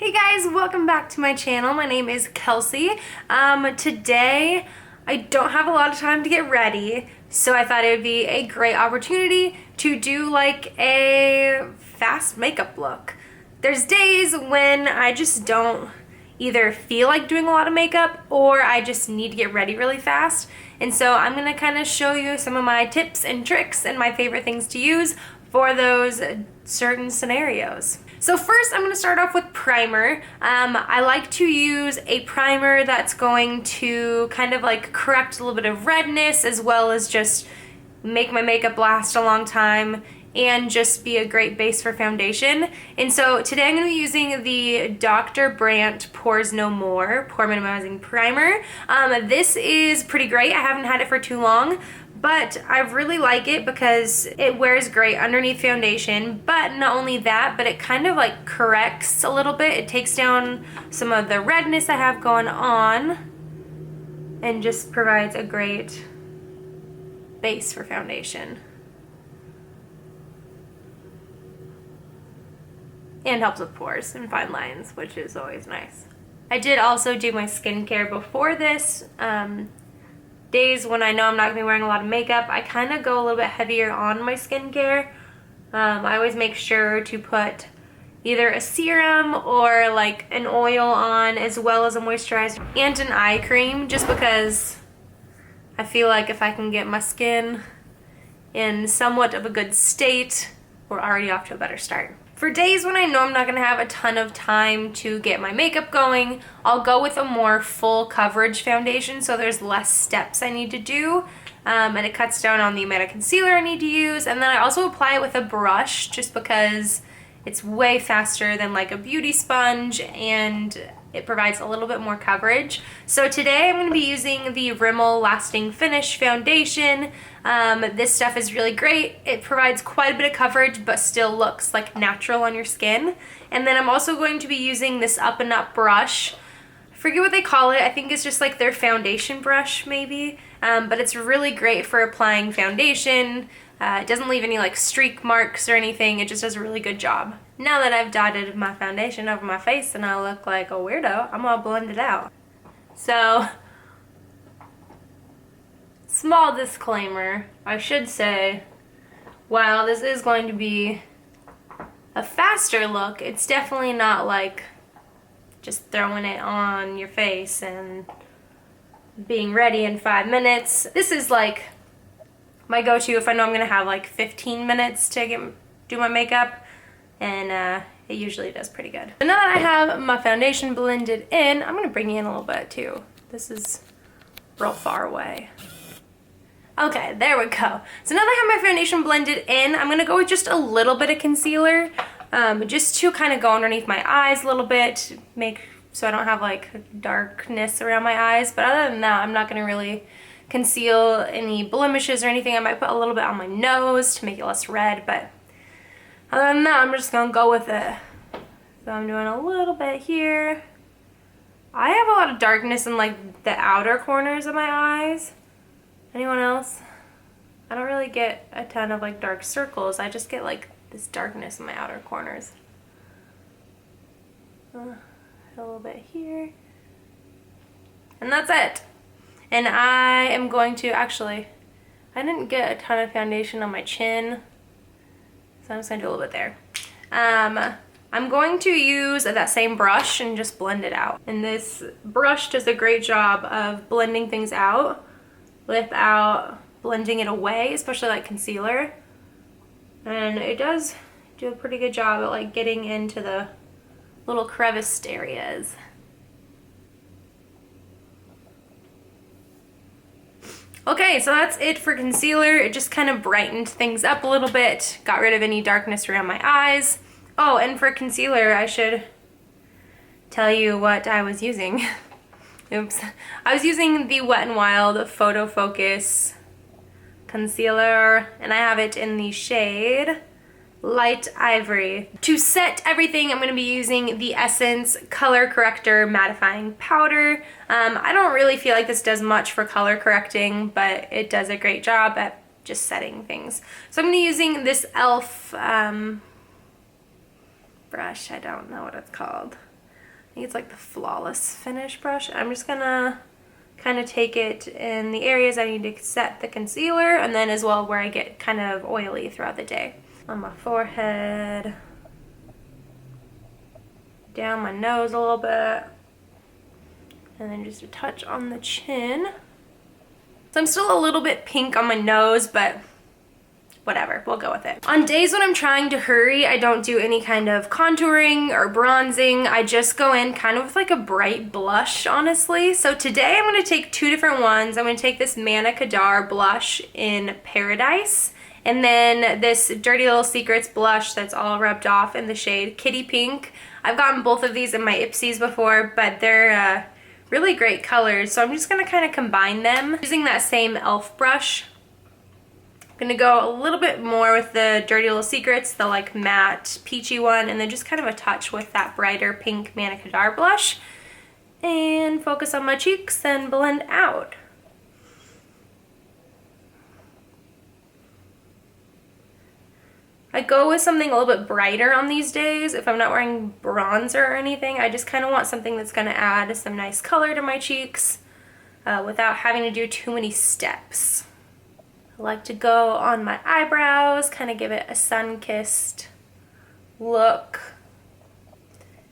Hey guys, welcome back to my channel. My name is Kelsey. Today I don't have a lot of time to get ready, so I thought it would be a great opportunity to do like a fast makeup look. There's days when I just don't either feel like doing a lot of makeup or I just need to get ready really fast. And so I'm gonna kind of show you some of my tips and tricks and my favorite things to use for those certain scenarios. So first I'm going to start off with primer. I like to use a primer that's going to kind of like correct a little bit of redness as well as just make my makeup last a long time and just be a great base for foundation. And so today I'm going to be using the Dr. Brandt Pores No More Pore Minimizing Primer. This is pretty great. I haven't had it for too long, but I really like it because it wears great underneath foundation. But not only that, but it kind of like corrects a little bit. It takes down some of the redness I have going on and just provides a great base for foundation. And helps with pores and fine lines, which is always nice. I did also do my skincare before this. Days when I know I'm not going to be wearing a lot of makeup, I kind of go a little bit heavier on my skincare. I always make sure to put either a serum or like an oil on as well as a moisturizer and an eye cream, just because I feel like if I can get my skin in somewhat of a good state, we're already off to a better start. For days when I know I'm not going to have a ton of time to get my makeup going, I'll go with a more full coverage foundation so there's less steps I need to do, and it cuts down on the amount of concealer I need to use. And then I also apply it with a brush just because it's way faster than like a beauty sponge and it provides a little bit more coverage. So today I'm going to be using the Rimmel Lasting Finish Foundation. This stuff is really great. It provides quite a bit of coverage but still looks like natural on your skin. And then I'm also going to be using this Up and Up brush. I forget what they call it. I think it's just like their foundation brush maybe. But it's really great for applying foundation. It doesn't leave any like streak marks or anything. It just does a really good job. Now that I've dotted my foundation over my face and I look like a weirdo, I'm gonna blend it out. So, small disclaimer, I should say, while this is going to be a faster look, it's definitely not like just throwing it on your face and being ready in 5 minutes. This is like my go-to if I know I'm gonna have like 15 minutes to do my makeup, and it usually does pretty good. So now that I have my foundation blended in, I'm gonna bring you in a little bit too. This is real far away. Okay, there we go. So now that I have my foundation blended in, I'm gonna go with just a little bit of concealer, just to kind of go underneath my eyes a little bit, so I don't have like darkness around my eyes. But other than that, I'm not gonna really conceal any blemishes or anything. I might put a little bit on my nose to make it less red, but other than that, I'm just gonna go with it. So I'm doing a little bit here. I have a lot of darkness in like the outer corners of my eyes. Anyone else? I don't really get a ton of like dark circles. I just get like this darkness in my outer corners. A little bit here. And that's it. And I am going to, actually, I didn't get a ton of foundation on my chin, so I'm just gonna do a little bit there. I'm going to use that same brush and just blend it out. And this brush does a great job of blending things out without blending it away, especially like concealer. And it does do a pretty good job at like getting into the little creviced areas. Okay, so that's it for concealer. It just kind of brightened things up a little bit, got rid of any darkness around my eyes. Oh, and for concealer, I should tell you what I was using. Oops. I was using the Wet n Wild Photo Focus concealer, and I have it in the shade Light Ivory. To set everything, I'm going to be using the Essence Color Corrector Mattifying Powder. I don't really feel like this does much for color correcting, but it does a great job at just setting things. So I'm going to be using this e.l.f. Brush. I don't know what it's called. think it's like the Flawless Finish brush. I'm just gonna kind of take it in the areas I need to set the concealer, and then as well where I get kind of oily throughout the day. On my forehead, down my nose a little bit, and then just a touch on the chin. So I'm still a little bit pink on my nose, but whatever, we'll go with it. On days when I'm trying to hurry, I don't do any kind of contouring or bronzing. I just go in kind of with like a bright blush, honestly. So today I'm gonna take two different ones. I'm gonna take this Manna Kadar blush in Paradise, and then this Dirty Little Secrets blush that's all rubbed off in the shade Kitty Pink. I've gotten both of these in my Ipsies before, but they're really great colors. So I'm just gonna kind of combine them using that same e.l.f. brush. I'm gonna go a little bit more with the Dirty Little Secrets, the like matte peachy one, and then just kind of a touch with that brighter pink Manna Kadar blush, and focus on my cheeks and blend out. I go with something a little bit brighter on these days. If I'm not wearing bronzer or anything, I just kind of want something that's gonna add some nice color to my cheeks without having to do too many steps. I like to go on my eyebrows, kind of give it a sun-kissed look,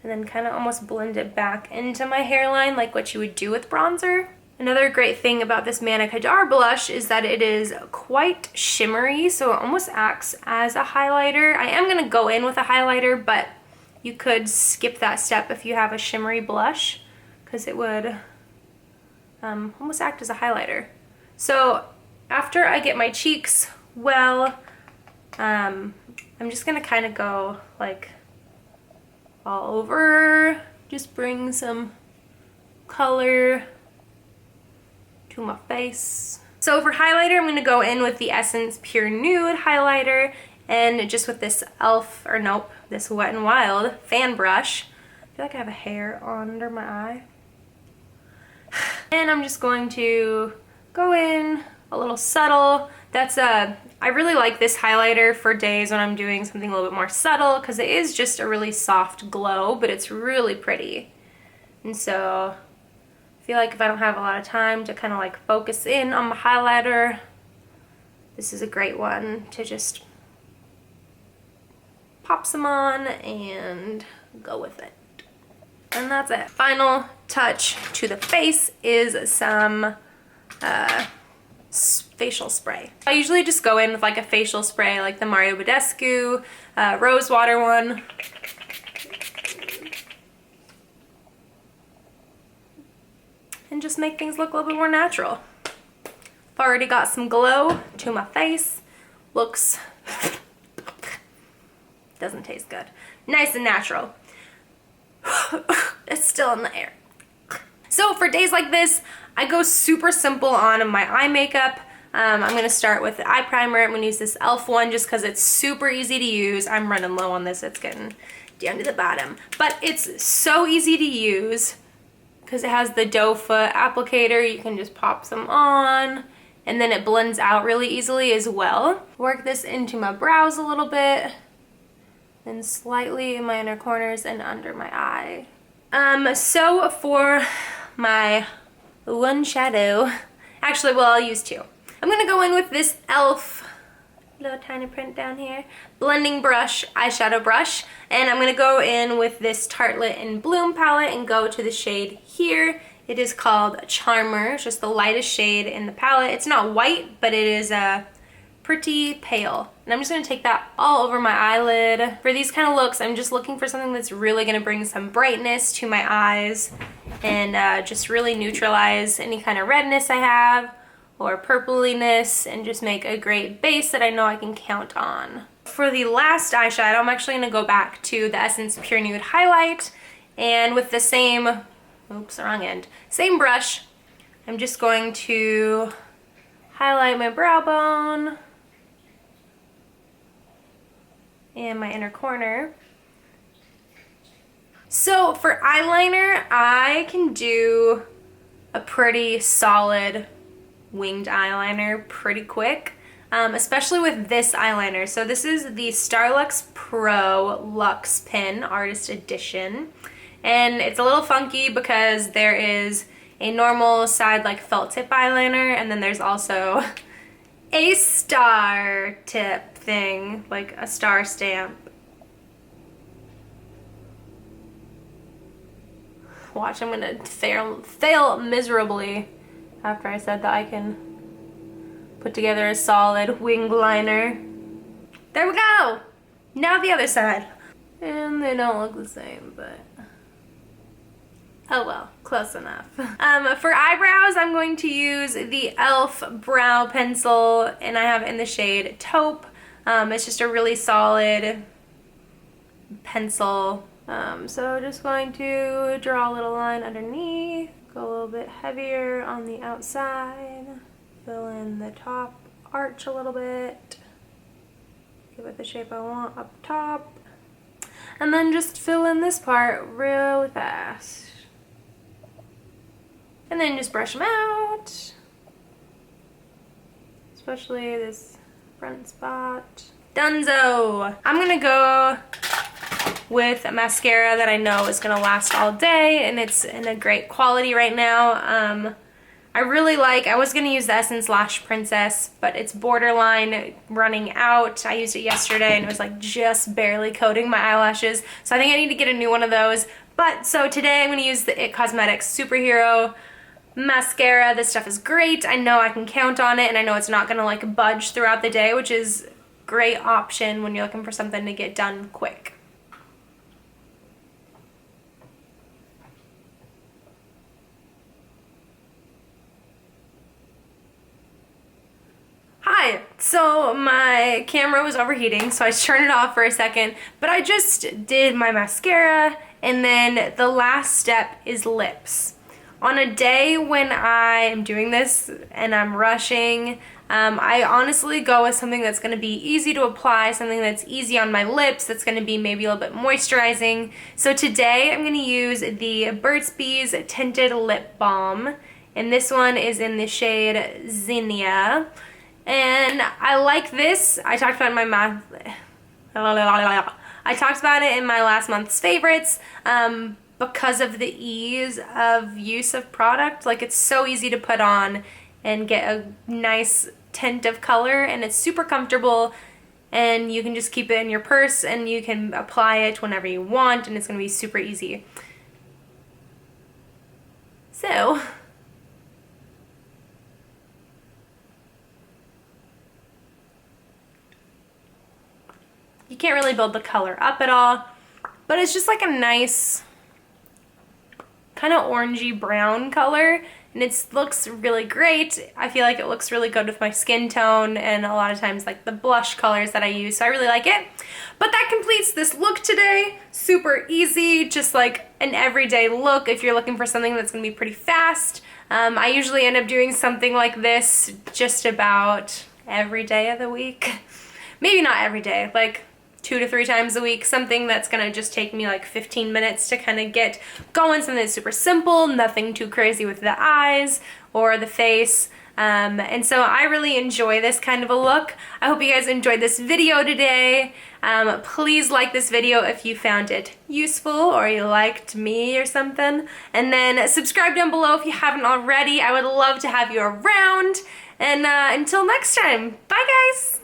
and then kind of almost blend it back into my hairline like what you would do with bronzer. Another great thing about this Manna Kadar blush is that it is quite shimmery, so it almost acts as a highlighter. I am going to go in with a highlighter, but you could skip that step if you have a shimmery blush, because it would almost act as a highlighter. So after I get my cheeks well, I'm just gonna kind of go like all over, just bring some color to my face. So for highlighter, I'm gonna go in with the Essence Pure Nude highlighter, and just with this e.l.f., or nope, this Wet n Wild fan brush. I feel like I have a hair under my eye. And I'm just going to go in a little subtle. I really like this highlighter for days when I'm doing something a little bit more subtle, because it is just a really soft glow, but it's really pretty. And so I feel like if I don't have a lot of time to kind of like focus in on my highlighter, this is a great one to just pop some on and go with it. And that's it. Final touch to the face is some facial spray. I usually just go in with like a facial spray like the Mario Badescu rose water one. And just make things look a little bit more natural. I've already got some glow to my face. Looks, doesn't taste good. Nice and natural. It's still in the air. So for days like this, I go super simple on my eye makeup. I'm gonna start with the eye primer. I'm gonna use this e.l.f. one just because it's super easy to use. I'm running low on this, it's getting down to the bottom. But it's so easy to use because it has the doe foot applicator. You can just pop some on, and then it blends out really easily as well. Work this into my brows a little bit, and slightly in my inner corners and under my eye. So for my one shadow, actually, well, I'll use two. I'm gonna go in with this e.l.f. little tiny print down here blending brush, eyeshadow brush, and I'm gonna go in with this Tartelette in Bloom palette and go to the shade here. It is called Charmer. It's just the lightest shade in the palette. It's not white, but it is pretty pale. And I'm just gonna take that all over my eyelid. For these kind of looks, I'm just looking for something that's really gonna bring some brightness to my eyes and just really neutralize any kind of redness I have or purpliness, and just make a great base that I know I can count on. For the last eyeshadow, I'm actually gonna go back to the Essence Pure Nude highlight, and with the same, oops, wrong end, same brush, I'm just going to highlight my brow bone and my inner corner. So for eyeliner, I can do a pretty solid winged eyeliner pretty quick, especially with this eyeliner. So this is the Starlux Pro Luxe Pen Artist Edition. And it's a little funky because there is a normal side like felt tip eyeliner, and then there's also a star tip thing, like a star stamp. Watch, I'm gonna fail miserably after I said that I can put together a solid wing liner. There we go! Now the other side. And they don't look the same, but oh well, close enough. For eyebrows, I'm going to use the e.l.f. brow pencil, and I have it in the shade Taupe. It's just a really solid pencil. So just going to draw a little line underneath, go a little bit heavier on the outside, fill in the top arch a little bit, give it the shape I want up top, and then just fill in this part really fast. And then just brush them out, especially this front spot. Dunzo! I'm gonna go with a mascara that I know is gonna last all day, and it's in a great quality right now. I really like, I was gonna use the Essence Lash Princess, but it's borderline running out. I used it yesterday and it was like just barely coating my eyelashes, so I think I need to get a new one of those. But so today I'm gonna use the IT Cosmetics Superhero mascara. This stuff is great. I know I can count on it, and I know it's not gonna like budge throughout the day, which is a great option when you're looking for something to get done quick. Hi, so my camera was overheating, so I turned it off for a second, but I just did my mascara, and then the last step is lips. On a day when I am doing this and I'm rushing, I honestly go with something that's going to be easy to apply, something that's easy on my lips, that's going to be maybe a little bit moisturizing. So today I'm going to use the Burt's Bees Tinted Lip Balm, and this one is in the shade Zinnia. And I like this. I talked about it in my I talked about it in my last month's favorites because of the ease of use of product. Like, it's so easy to put on and get a nice tint of color, and it's super comfortable, and you can just keep it in your purse and you can apply it whenever you want, and it's gonna be super easy. So you can't really build the color up at all, but it's just like a nice kind of orangey brown color, and it looks really great. I feel like it looks really good with my skin tone and a lot of times like the blush colors that I use, so I really like it. But that completes this look today. Super easy, just like an everyday look if you're looking for something that's gonna be pretty fast. I usually end up doing something like this just about every day of the week. Maybe not every day, like 2 to 3 times a week, something that's gonna just take me like 15 minutes to kind of get going, something that's super simple, nothing too crazy with the eyes or the face. And so I really enjoy this kind of a look. I hope you guys enjoyed this video today. Please like this video if you found it useful or you liked me or something. And then subscribe down below if you haven't already. I would love to have you around. And until next time, bye guys!